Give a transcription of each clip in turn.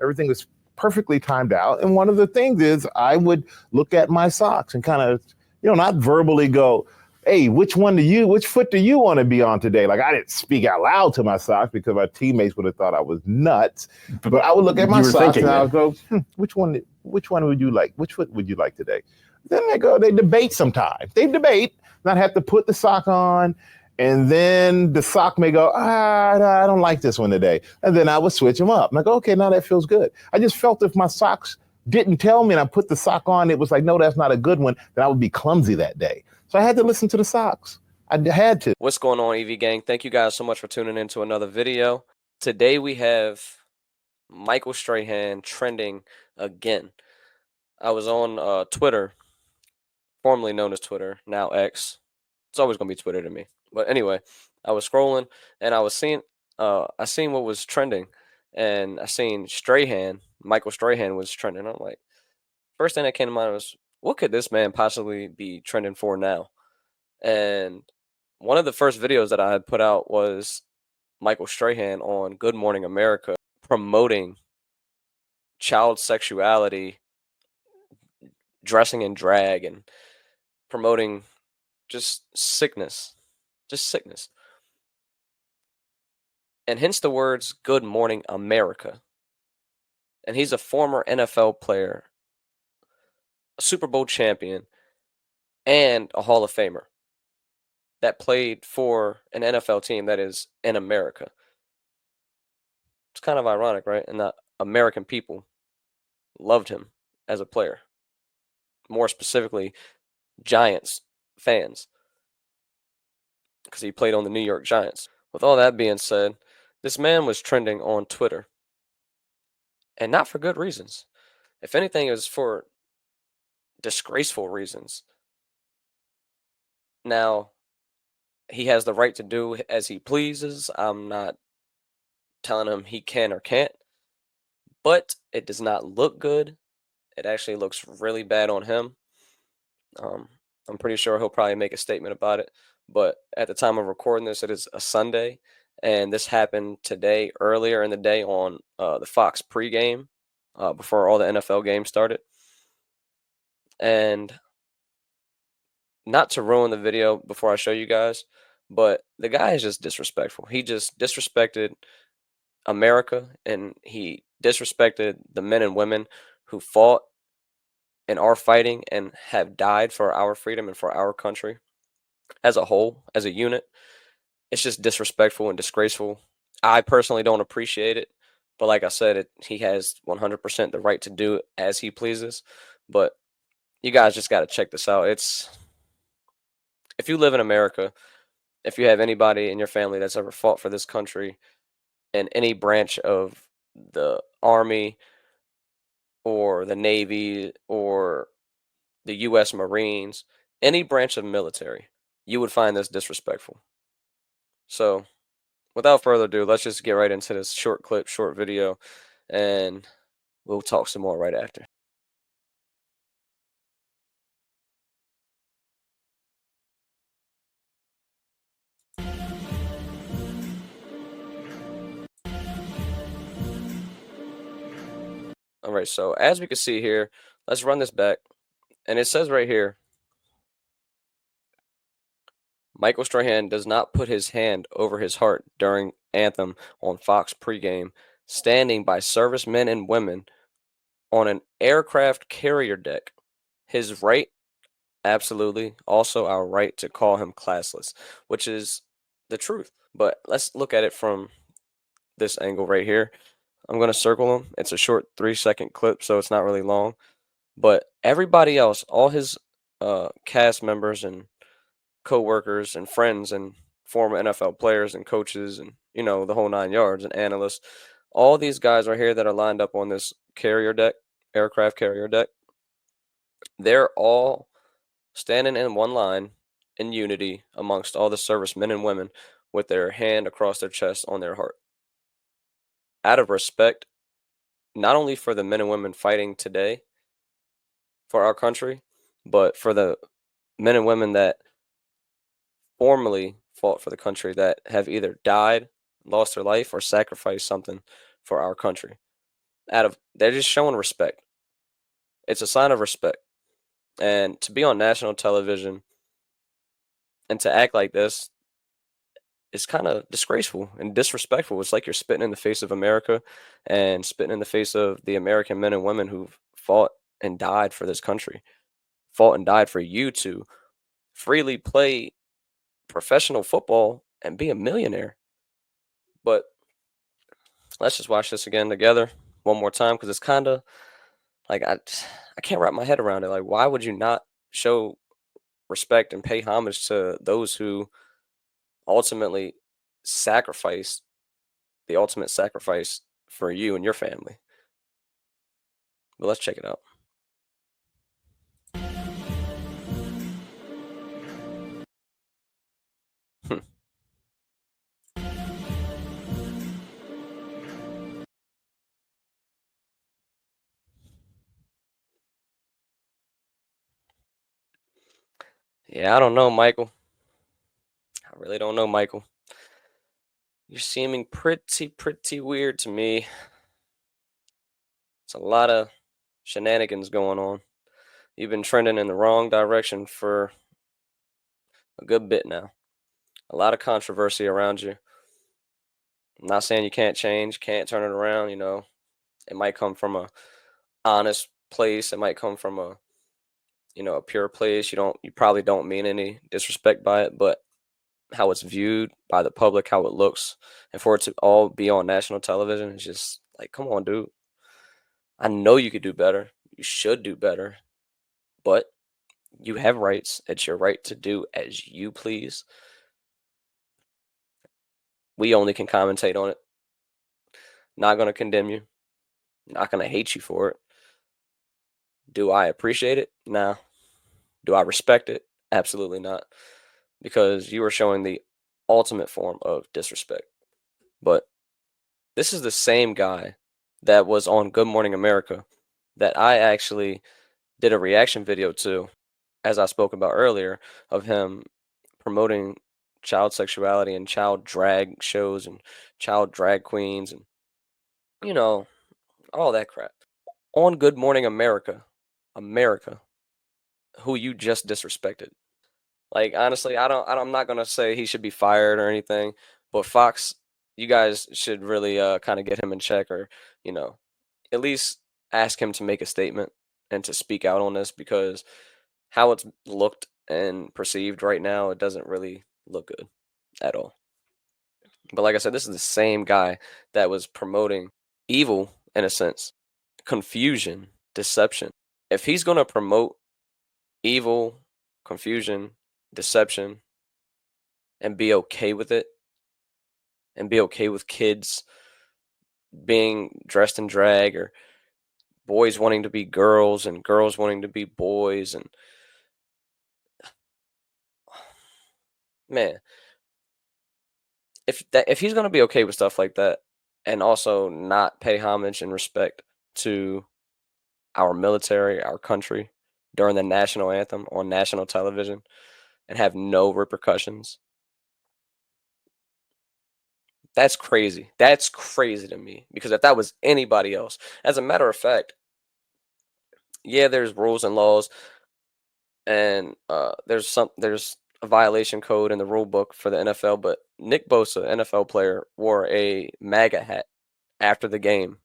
Everything was perfectly timed out. And one of the things is I would look at my socks and kind of, not verbally go, hey, which foot do you want to be on today? Like, I didn't speak out loud to my socks because my teammates would have thought I was nuts. But I would look at my socks and I would go, which one would you like? Which foot would you like today? Then they debate sometimes. They debate, not have to put the sock on. And then the sock may go, I don't like this one today. And then I would switch them up. I'm like, okay, now that feels good. I just felt if my socks didn't tell me and I put the sock on, it was like, no, that's not a good one, then I would be clumsy that day. So I had to listen to the socks. I had to. What's going on, EV Gang? Thank you guys so much for tuning in to another video. Today we have Michael Strahan trending again. I was on Twitter, formerly known as Twitter, now X. It's always going to be Twitter to me. But anyway, I was scrolling and I seen what was trending, and I seen Michael Strahan was trending. I'm like, first thing that came to mind was, what could this man possibly be trending for now? And one of the first videos that I had put out was Michael Strahan on Good Morning America promoting child sexuality, dressing in drag, and promoting just sickness. And hence the words Good Morning America. And he's a former NFL player, a Super Bowl champion, and a Hall of Famer that played for an NFL team that is in America. It's kind of ironic, right? And the American people loved him as a player. More specifically, Giants fans, because he played on the New York Giants. With all that being said, this man was trending on Twitter, and not for good reasons. If anything, it was for disgraceful reasons. Now, he has the right to do as he pleases. I'm not telling him he can or can't, but it does not look good. It actually looks really bad on him. I'm pretty sure he'll probably make a statement about it, but at the time of recording this, it is a Sunday, and this happened today, earlier in the day on the Fox pregame, before all the NFL games started. And not to ruin the video before I show you guys, but the guy is just disrespectful. He just disrespected America, and he disrespected the men and women who fought and are fighting and have died for our freedom and for our country as a whole, as a unit. It's just disrespectful and disgraceful. I personally don't appreciate it, but like I said, he has 100% the right to do it as he pleases. But you guys just got to check this out. If you live in America, if you have anybody in your family that's ever fought for this country in any branch of the Army or the Navy or the U.S. Marines, any branch of military, you would find this disrespectful. So, without further ado, let's just get right into this short video, and we'll talk some more right after. All right, so as we can see here, let's run this back. And it says right here, Michael Strahan does not put his hand over his heart during anthem on Fox pregame, standing by servicemen and women on an aircraft carrier deck. His right, absolutely, also our right to call him classless, which is the truth. But let's look at it from this angle right here. I'm going to circle him. It's a short 3-second clip, so it's not really long. But everybody else, all his cast members and co-workers and friends and former NFL players and coaches and, the whole 9 yards and analysts, all these guys right here that are lined up on this aircraft carrier deck, they're all standing in one line in unity amongst all the servicemen and women with their hand across their chest on their heart. Out of respect, not only for the men and women fighting today for our country, but for the men and women that formerly fought for the country, that have either died, lost their life, or sacrificed something for our country. they're just showing respect. It's a sign of respect. And to be on national television and to act like this is kind of disgraceful and disrespectful. It's like you're spitting in the face of America and spitting in the face of the American men and women who've fought and died for this country, fought and died for you to freely play professional football and be a millionaire. But let's just watch this again together one more time because it's kind of like I can't wrap my head around it. Like, why would you not show respect and pay homage to those who ultimately sacrifice the ultimate sacrifice for you and your family? But let's check it out. Hmm. Yeah, I don't know, Michael. I really don't know, Michael. You're seeming pretty weird to me. It's a lot of shenanigans going on. You've been trending in the wrong direction for a good bit now. A lot of controversy around you. I'm not saying you can't change, can't turn it around, you know. It might come from a honest place. It might come from a, a pure place. You probably don't mean any disrespect by it, but how it's viewed by the public, how it looks, and for it to all be on national television, it's just like, come on, dude. I know you could do better. You should do better, but you have rights. It's your right to do as you please. We only can commentate on it. Not going to condemn you. Not going to hate you for it. Do I appreciate it? Nah. Do I respect it? Absolutely not. Because you are showing the ultimate form of disrespect. But this is the same guy that was on Good Morning America that I actually did a reaction video to, as I spoke about earlier, of him promoting child sexuality and child drag shows and child drag queens and, you know, all that crap. On Good Morning America, America, who you just disrespected. Like, honestly, I'm not gonna say he should be fired or anything, but Fox, you guys should really kind of get him in check, or you know, at least ask him to make a statement and to speak out on this, because how it's looked and perceived right now, it doesn't really look good at all. But like I said, this is the same guy that was promoting evil in a sense, confusion, deception. If he's gonna promote evil, confusion, deception, and be okay with it, and be okay with kids being dressed in drag, or boys wanting to be girls and girls wanting to be boys, and man, if he's going to be okay with stuff like that and also not pay homage and respect to our military, our country during the national anthem on national television and have no repercussions, that's crazy. That's crazy to me, because if that was anybody else, as a matter of fact, yeah, there's rules and laws, and there's a violation code in the rule book for the NFL. But Nick Bosa, NFL player, wore a MAGA hat after the game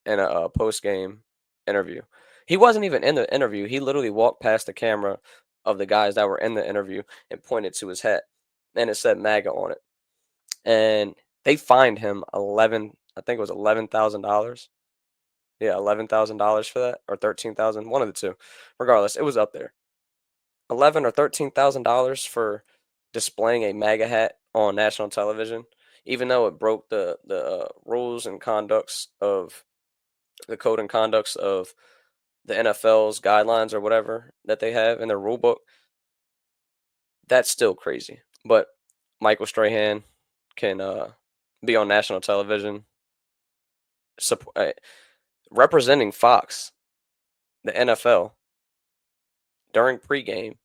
in a post game interview. He wasn't even in the interview. He literally walked past the camera of the guys that were in the interview and pointed to his hat, and it said MAGA on it. And they fined him I think it was $11,000. Yeah, $11,000 for that, or 13,000, one of the two. Regardless, it was up there. 11 or $13,000 for displaying a MAGA hat on national television, even though it broke the rules and conducts of the code and conducts of the NFL's guidelines or whatever that they have in their rule book. That's still crazy. But Michael Strahan can be on national television representing Fox, the NFL, during pregame,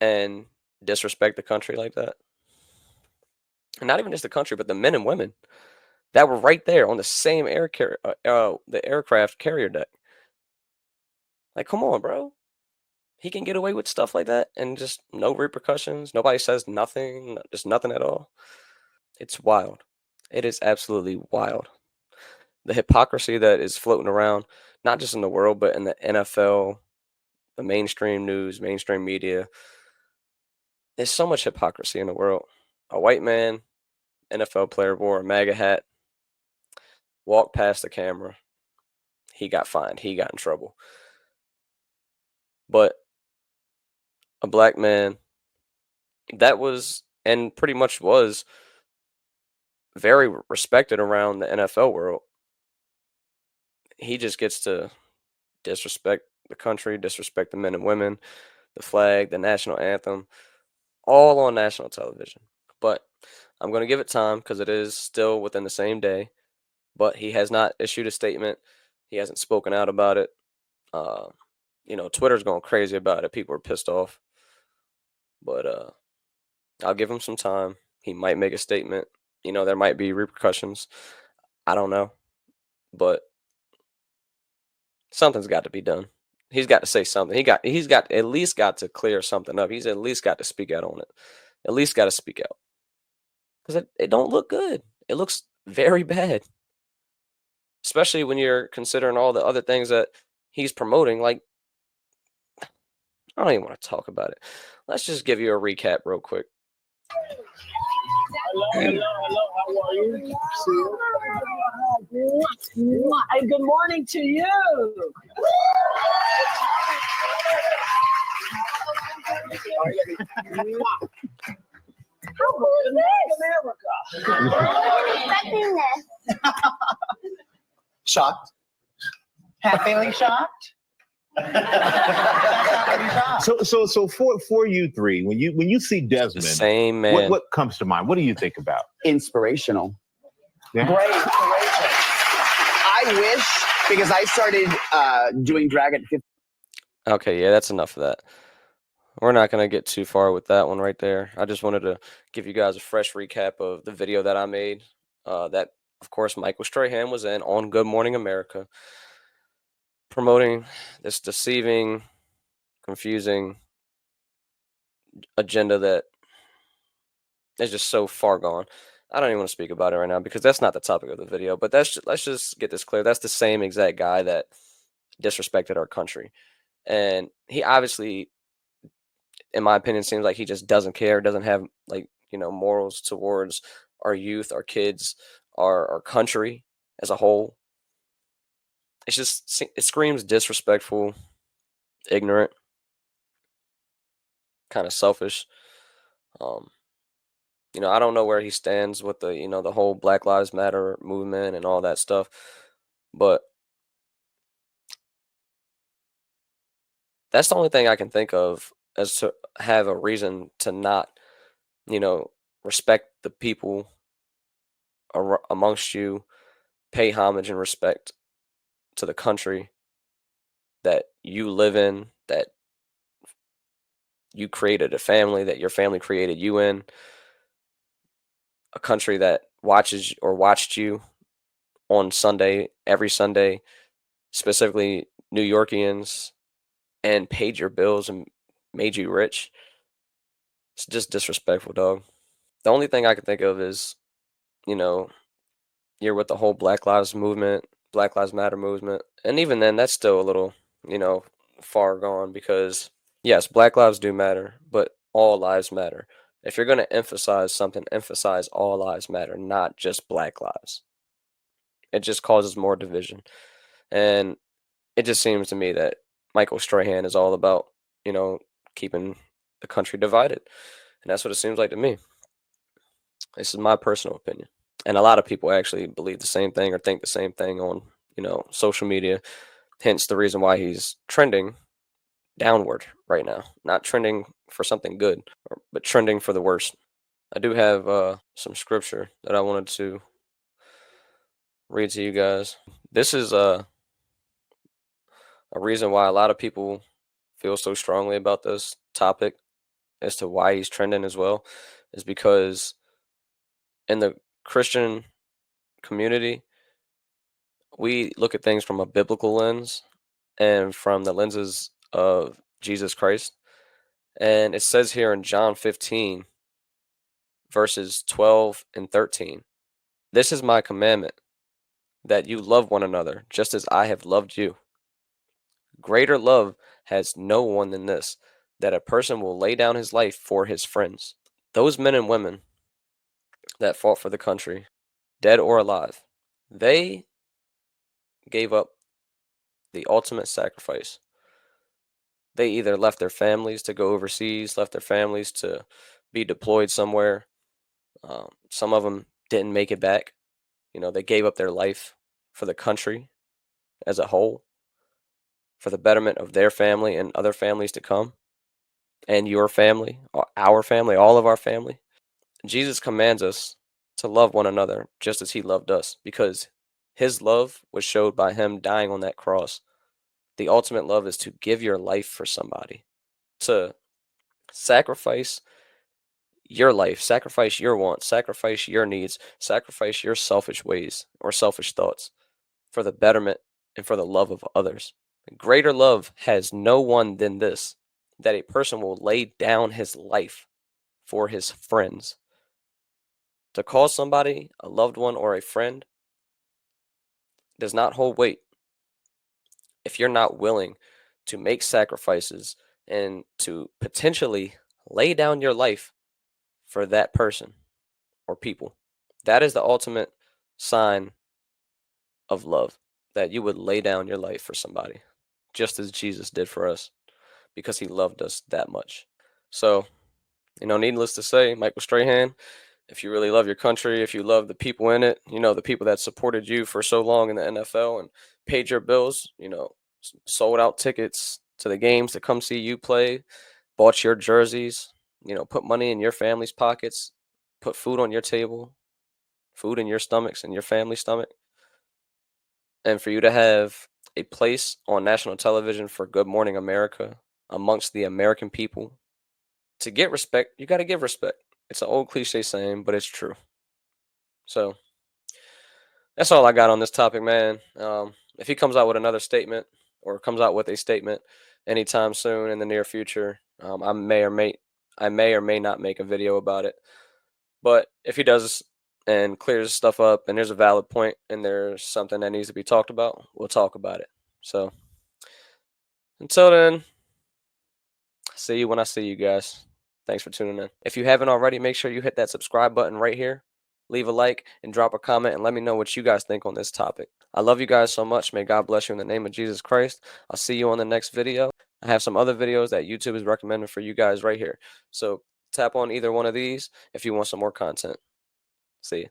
and disrespect the country like that. And not even just the country, but the men and women. that were right there on the same the aircraft carrier deck. Like, come on, bro. He can get away with stuff like that and just no repercussions. Nobody says nothing, just nothing at all. It's wild. It is absolutely wild. The hypocrisy that is floating around, not just in the world, but in the NFL, the mainstream news, mainstream media. There's so much hypocrisy in the world. A white man, NFL player, wore a MAGA hat, walked past the camera. He got fined. He got in trouble. But a black man that was, and pretty much was, very respected around the NFL world, he just gets to disrespect the country, disrespect the men and women, the flag, the national anthem, all on national television. But I'm going to give it time because it is still within the same day. But he has not issued a statement. He hasn't spoken out about it. Twitter's going crazy about it. People are pissed off. But I'll give him some time. He might make a statement. There might be repercussions. I don't know. But something's got to be done. He's got to say something. He's got at least got to clear something up. He's at least got to speak out on it. At least got to speak out. Because it don't look good. It looks very bad. Especially when you're considering all the other things that he's promoting. Like, I don't even want to talk about it. Let's just give you a recap real quick. Hello, how are you? And good morning to you. How cool is this? Expecting this. Shocked. Half feeling shocked. So for you three, when you see Desmond, The same man. what comes to mind? What do you think about? Inspirational. Yeah. Great, courageous. I wish, because I started doing drag at 15. Okay, yeah, that's enough of that. We're not going to get too far with that one right there. I just wanted to give you guys a fresh recap of the video that I made. That, of course, Michael Strahan was in on Good Morning America, promoting this deceiving, confusing agenda that is just so far gone. I don't even want to speak about it right now because that's not the topic of the video. But let's just get this clear. That's the same exact guy that disrespected our country. And he obviously, in my opinion, seems like he just doesn't care, doesn't have morals towards our youth, our kids, our country as a whole. It screams disrespectful, ignorant, kind of selfish. I don't know where he stands with the whole Black Lives Matter movement and all that stuff, but that's the only thing I can think of as to have a reason to not, respect the people amongst you, pay homage and respect to the country that you live in, that you created a family, that your family created you in, a country that watched you on Sunday, every Sunday, specifically New Yorkians, and paid your bills and made you rich. It's just disrespectful, dog. The only thing I can think of is, you're with the whole Black Lives Matter movement. And even then, that's still a little, far gone because, yes, Black lives do matter, but all lives matter. If you're going to emphasize something, emphasize all lives matter, not just Black lives. It just causes more division. And it just seems to me that Michael Strahan is all about, keeping the country divided. And that's what it seems like to me. This is my personal opinion. And a lot of people actually believe the same thing or think the same thing on, social media. Hence the reason why he's trending downward right now. Not trending for something good, but trending for the worst. I do have some scripture that I wanted to read to you guys. This is a reason why a lot of people feel so strongly about this topic as to why he's trending as well, is because in the Christian community, we look at things from a biblical lens and from the lenses of Jesus Christ. And it says here in John 15, verses 12 and 13, "This is my commandment, that you love one another, just as I have loved you. Greater love has no one than this, that a person will lay down his life for his friends." Those men and women that fought for the country, dead or alive, they gave up the ultimate sacrifice. They either left their families to go overseas, left their families to be deployed somewhere. Some of them didn't make it back. They gave up their life for the country as a whole, for the betterment of their family and other families to come, and your family, our family, all of our family. Jesus commands us to love one another just as he loved us, because his love was showed by him dying on that cross. The ultimate love is to give your life for somebody, to sacrifice your life, sacrifice your wants, sacrifice your needs, sacrifice your selfish ways or selfish thoughts for the betterment and for the love of others. Greater love has no one than this, that a person will lay down his life for his friends. To call somebody a loved one or a friend does not hold weight if you're not willing to make sacrifices and to potentially lay down your life for that person or people. That is the ultimate sign of love, that you would lay down your life for somebody, just as Jesus did for us, because he loved us that much. So, needless to say, Michael Strahan, if you really love your country, if you love the people in it, the people that supported you for so long in the NFL and paid your bills, sold out tickets to the games to come see you play, bought your jerseys, put money in your family's pockets, put food on your table, food in your stomachs and your family's stomach. And for you to have a place on national television for Good Morning America amongst the American people, to get respect, you got to give respect. It's an old cliche saying, but it's true. So that's all I got on this topic, man. If he comes out with another statement or comes out with a statement anytime soon in the near future, I may or may not make a video about it. But if he does and clears stuff up and there's a valid point and there's something that needs to be talked about, we'll talk about it. So until then, see you when I see you guys. Thanks for tuning in. If you haven't already, make sure you hit that subscribe button right here. Leave a like and drop a comment and let me know what you guys think on this topic. I love you guys so much. May God bless you in the name of Jesus Christ. I'll see you on the next video. I have some other videos that YouTube is recommending for you guys right here. So tap on either one of these if you want some more content. See you.